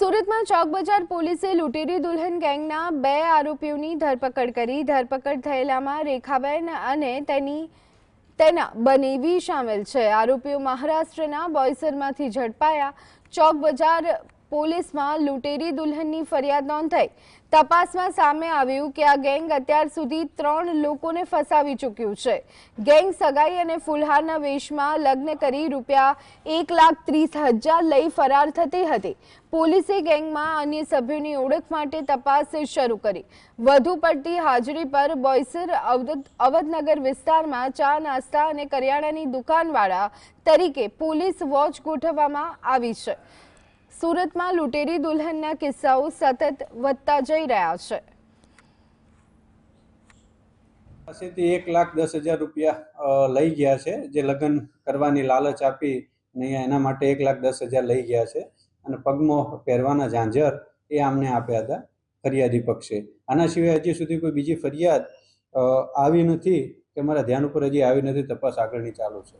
સુરતમાં ચોક બજાર પોલીસે લૂંટેરી દુલ્હન ગેંગના 2 આરોપીઓની ધરપકડ કરી। ધરપકડ થયેલામાં રેખાબેન અને તેના બનેવી શામેલ છે। આરોપીઓ મહારાષ્ટ્રના બોઈસરમાંથી ઝડપાયા। ચોક બજાર પોલીસમાં લૂંટેરી દુલ્હનની ફરિયાદ નોંધાઈ। તપાસમાં સામે આવ્યું કે આ ગેંગ અત્યાર સુધી 3 લોકોને ફસાવી ચૂક્યું છે। ગેંગ સગાઈ અને ફુલહારના વેશમાં લગ્ન કરી રૂપિયા 1,30,000 લઈ ફરાર થતી હતી। પોલીસે ગેંગમાં અન્ય સભ્યોની ઓળખ માટે તપાસ શરૂ કરી। વધુ પડતી હાજરી પર બોઈસર અવધનગર વિસ્તારમાં ચા નાસ્તા અને કરિયાણાની દુકાનવાળા તરીકે પોલીસ વોચ ગોઠવવામાં આવી છે। સુરતમાં લૂંટેરી દુલ્હનના કિસ્સાઓ સતત વધતા જઈ રહ્યા છે। પાસેથી 1,10,000 રૂપિયા લઈ ગયા છે, જે લગ્ન કરવાની લાલચ આપી ને એના માટે 1,10,000 લઈ ગયા છે અને પગમાં પહેરવાના ઝાંઝર એ આમને આપ્યા હતા ફરિયાદી પક્ષે। આના સિવાય હજી સુધી કોઈ બીજી ફરિયાદ આવી નથી કે મારા ધ્યાન ઉપર હજી આવી નથી। તપાસ આગળની ચાલુ છે।